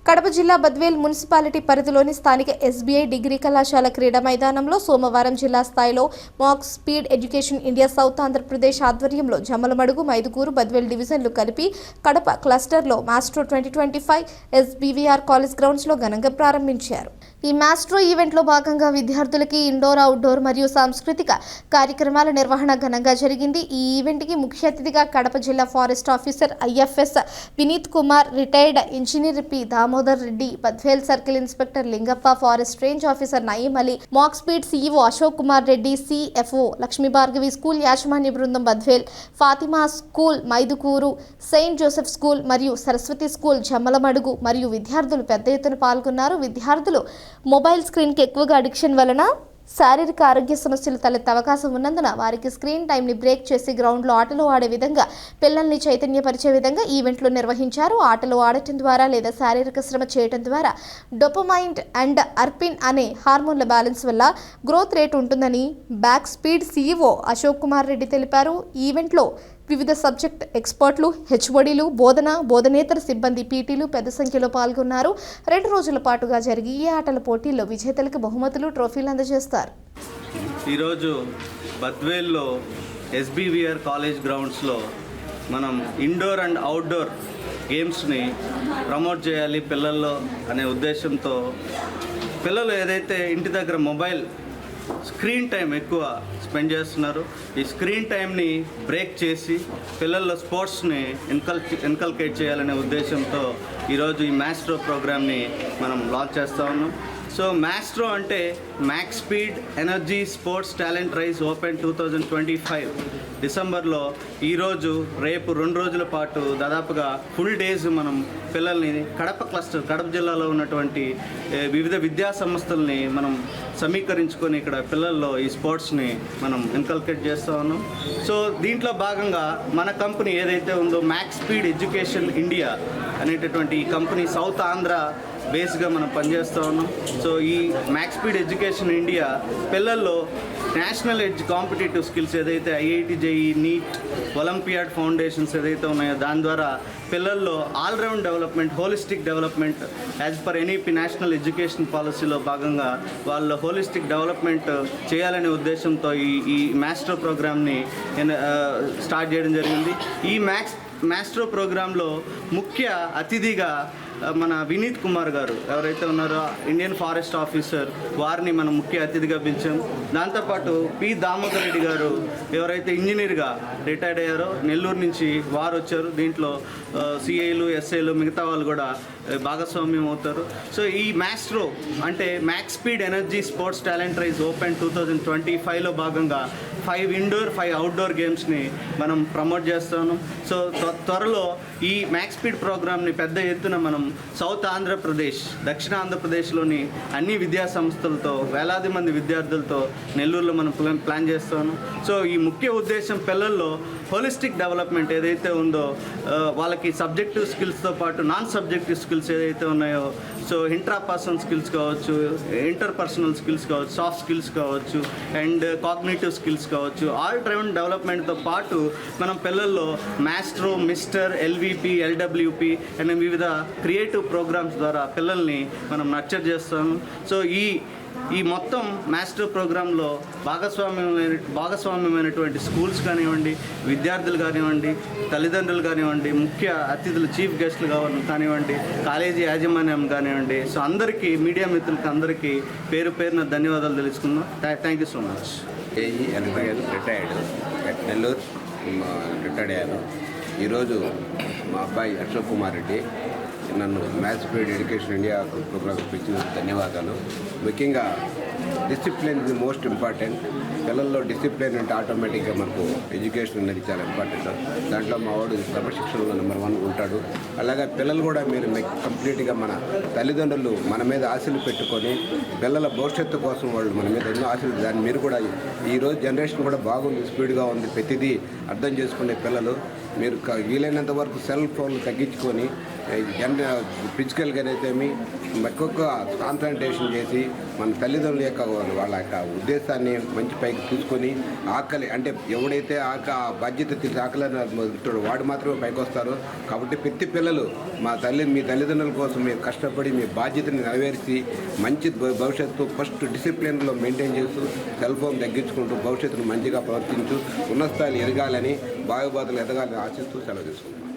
కడప జిల్లా బద్వేల్ మున్సిపాలిటీ పరిధిలోని స్థానిక ఎస్బీఐ డిగ్రీ కళాశాల క్రీడా మైదానంలో సోమవారం జిల్లా స్థాయిలో మాక్ speed education India south Andhra Pradesh ఆధ్వర్యంలో జమ్మలమడుగు, మైదుకూరు, బద్వేల్ డివిజన్లు కలిపి కడప క్లస్టర్లో మాస్ట్రో 2025 ఎస్బీవీఆర్ కాలేజ్ గ్రౌండ్స్లో ఘనంగా ప్రారంభించారు. ఈ మాస్ట్రో ఈవెంట్లో భాగంగా విద్యార్థులకి ఇండోర్, అవుట్డోర్ మరియు సాంస్కృతిక కార్యక్రమాల నిర్వహణ ఘనంగా జరిగింది. ఈ ఈవెంట్కి ముఖ్య అతిథిగా కడప జిల్లా forest officer IFS Vineeth Kumar, retired engineer P Damodar Reddy, Badvel circle inspector Lingappa, forest range officer Nayeem Ali, Mac speed CEO Ashok Kumar Reddy, CFO Lakshmi Bhargavi, school యాజమాన్య బృందం Badvel, Fatima school Mydukur, saint Joseph school మరియు సరస్వతి స్కూల్ జమ్మలమడుగు మరియు విద్యార్థులు పెద్ద ఎత్తున పాల్గొన్నారు. విద్యార్థులు మొబైల్ స్క్రీన్కి ఎక్కువగా అడిక్షన్ వలన శారీరక ఆరోగ్య సమస్యలు తలెత్తే అవకాశం ఉన్నందున వారికి స్క్రీన్ టైంని బ్రేక్ చేసి గ్రౌండ్లో ఆటలు ఆడే విధంగా పిల్లల్ని చైతన్యపరిచే విధంగా ఈవెంట్లు నిర్వహించారు. ఆటలు ఆడటం ద్వారా లేదా శారీరక శ్రమ చేయడం ద్వారా డోపమైన్ అండ్ అర్పిన్ అనే హార్మోన్ల బ్యాలెన్స్ వల్ల గ్రోత్ రేట్ ఉంటుందని back speed CEO Ashok Kumar Reddy తెలిపారు. ఈవెంట్లో వివిధ సబ్జెక్ట్ ఎక్స్పర్ట్లు, హెచ్ఓడీలు, బోధనేతర సిబ్బంది, పీటీలు పెద్ద సంఖ్యలో పాల్గొన్నారు. 2 రోజుల పాటుగా జరిగే ఈ ఆటల పోటీల్లో విజేతలకు బహుమతులు, ట్రోఫీలు అందజేస్తారు. ఈరోజు బద్వేల్లో ఎస్బీవీఆర్ కాలేజ్ గ్రౌండ్స్లో మనం ఇండోర్ అండ్ అవుట్డోర్ గేమ్స్ని ప్రమోట్ చేయాలి పిల్లల్లో అనే ఉద్దేశంతో పిల్లలు ఏదైతే ఇంటి దగ్గర మొబైల్ స్క్రీన్ టైం ఎక్కువ స్పెండ్ చేస్తున్నారు, ఈ స్క్రీన్ టైంని బ్రేక్ చేసి పిల్లల్లో స్పోర్ట్స్ని ఇన్కల్కేట్ చేయాలనే ఉద్దేశంతో ఈరోజు ఈ మాస్ట్రో ప్రోగ్రామ్ని మనం లాంచ్ చేస్తూ ఉన్నాం. సో మాస్ట్రో అంటే max speed energy sports talent rise open 2025 డిసెంబర్లో ఈరోజు రేపు 2 రోజుల పాటు దాదాపుగా ఫుల్ డేస్ మనం పిల్లల్ని కడప జిల్లాలో ఉన్నటువంటి వివిధ విద్యా సంస్థల్ని మనం సమీకరించుకొని ఇక్కడ పిల్లల్లో ఈ స్పోర్ట్స్ని మనం ఇన్కల్కేట్ చేస్తూ ఉన్నాం. సో దీంట్లో భాగంగా మన కంపెనీ ఏదైతే ఉందో మ్యాక్స్ స్పీడ్ ఎడ్యుకేషన్ ఇండియా అనేటటువంటి ఈ కంపెనీ సౌత్ ఆంధ్ర బేస్గా మనం పనిచేస్తూ ఉన్నాం. సో ఈ మ్యాక్స్ స్పీడ్ ఎడ్యుకేషన్ ఇండియా పిల్లల్లో నేషనల్ కాంపిటేటివ్ స్కిల్స్ ఏదైతే IIT, JEE, NEET, olympiad foundations ఏదైతే ఉన్నాయో దాని ద్వారా పిల్లల్లో all round development, holistic development as per NEP national education పాలసీలో భాగంగా వాళ్ళు హోలిస్టిక్ డెవలప్మెంట్ చేయాలనే ఉద్దేశంతో ఈ మాస్ట్రో ప్రోగ్రామ్ని స్టార్ట్ చేయడం జరిగింది. ఈ మాస్ట్రో ప్రోగ్రాంలో ముఖ్య అతిథిగా మన వినీత్ కుమార్ గారు ఎవరైతే ఉన్నారో ఇండియన్ ఫారెస్ట్ ఆఫీసర్, వారిని మనం ముఖ్య అతిథిగా పిలిచాం. దాంతోపాటు పి దామోదర్ రెడ్డి గారు ఎవరైతే ఇంజనీర్గా రిటైర్డ్ అయ్యారో నెల్లూరు నుంచి వారు వచ్చారు. దీంట్లో సిఐలు, ఎస్ఐలు మిగతా వాళ్ళు కూడా భాగస్వామ్యం అవుతారు. సో ఈ మాస్ట్రో అంటే max speed energy sports talent rise open 2025లో భాగంగా 5 ఇండోర్ 5 అవుట్డోర్ గేమ్స్ని మనం ప్రమోట్ చేస్తాను. సో త్వరలో ఈ మ్యాక్స్ స్పీడ్ ప్రోగ్రామ్ని పెద్ద ఎత్తున మనం సౌత్ ఆంధ్రప్రదేశ్, దక్షిణ ఆంధ్రప్రదేశ్లోని అన్ని విద్యా సంస్థలతో వేలాది మంది విద్యార్థులతో నెల్లూరులో మనం ప్లాన్ చేస్తాను. సో ఈ ముఖ్య ఉద్దేశం పిల్లల్లో హోలిస్టిక్ డెవలప్మెంట్ ఏదైతే ఉందో వాళ్ళకి సబ్జెక్టివ్ స్కిల్స్తో పాటు నాన్ సబ్జెక్టివ్ స్కిల్స్ ఏదైతే ఉన్నాయో, సో ఇంట్రాపర్సనల్ స్కిల్స్ కావచ్చు, ఇంటర్పర్సనల్ స్కిల్స్ కావచ్చు, సాఫ్ట్ స్కిల్స్ కావచ్చు, అండ్ కాగ్నిటివ్ స్కిల్స్ కావచ్చు, ఆల్ రౌండ్ డెవలప్మెంట్తో పాటు మనం పిల్లల్లో మాస్ట్రో, మిస్టర్, ఎల్విపి, ఎల్డబ్ల్యూపి అనే వివిధ క్రియేటివ్ ప్రోగ్రామ్స్ ద్వారా పిల్లల్ని మనం నర్చర్ చేస్తాము. సో ఈ మొత్తం మాస్టర్ ప్రోగ్రాంలో భాగస్వామ్యమైనటువంటి స్కూల్స్ కానివ్వండి, విద్యార్థులు కానివ్వండి, తల్లిదండ్రులు కానివ్వండి, ముఖ్య అతిథులు, చీఫ్ గెస్టులు కానివ్వండి, కాలేజీ యాజమాన్యం కానివ్వండి, సో అందరికీ, మీడియా మిత్రులకి అందరికీ పేరున ధన్యవాదాలు తెలుసుకుందాం. Thank you so much. AE retired Nellore retired అయ్యాను. ఈరోజు మా అబ్బాయి అశోక్ కుమార్ రెడ్డి నన్ను maths speed education India programme ఇచ్చిన ధన్యవాదాలు. ముఖ్యంగా డిసిప్లిన్ ఇది మోస్ట్ ఇంపార్టెంట్. పిల్లల్లో డిసిప్లిన్ అంటే ఆటోమేటిక్గా మనకు ఎడ్యుకేషన్ అనేది చాలా ఇంపార్టెంట్. దాంట్లో మా వాడు క్రమశిక్షణలో నెంబర్ 1 ఉంటాడు. అలాగే పిల్లలు కూడా మీరు కంప్లీట్గా మన తల్లిదండ్రులు మన మీద ఆశలు పెట్టుకొని పిల్లల భవిష్యత్తు కోసం వాళ్ళు మన మీద ఎన్నో ఆశలు, దాన్ని మీరు కూడా ఈరోజు జనరేషన్ కూడా బాగుంది, స్పీడ్గా ఉంది, ప్రతిదీ అర్థం చేసుకునే పిల్లలు మీరు వీలైనంత వరకు సెల్ ఫోన్లు తగ్గించుకొని ఫిజికల్గానైతేమి ఎక్కువ కాన్సన్ట్రేషన్ చేసి మన తల్లిదండ్రుల యొక్క వాళ్ళ యొక్క ఉద్దేశాన్ని మంచి పైకి తీసుకొని ఆకలి అంటే ఎవడైతే ఆ బాధ్యత తీసి ఆకలి మొదలుతాడో వాడు మాత్రమే పైకి వస్తారు. కాబట్టి ప్రతి పిల్లలు మీ తల్లిదండ్రుల కోసం మీరు కష్టపడి మీ బాధ్యతని నెరవేర్చి మంచి భవిష్యత్తు ఫస్ట్ డిసిప్లిన్లో మెయింటైన్ చేస్తూ సెల్ ఫోన్ తగ్గించుకుంటూ భవిష్యత్తును మంచిగా ప్రవర్తించు ఉన్నత స్థాయిలు ఎదగాలని బాగుబాతులు ఎదగాలని ఆశిస్తూ సెలవు తీసుకుంటున్నాను.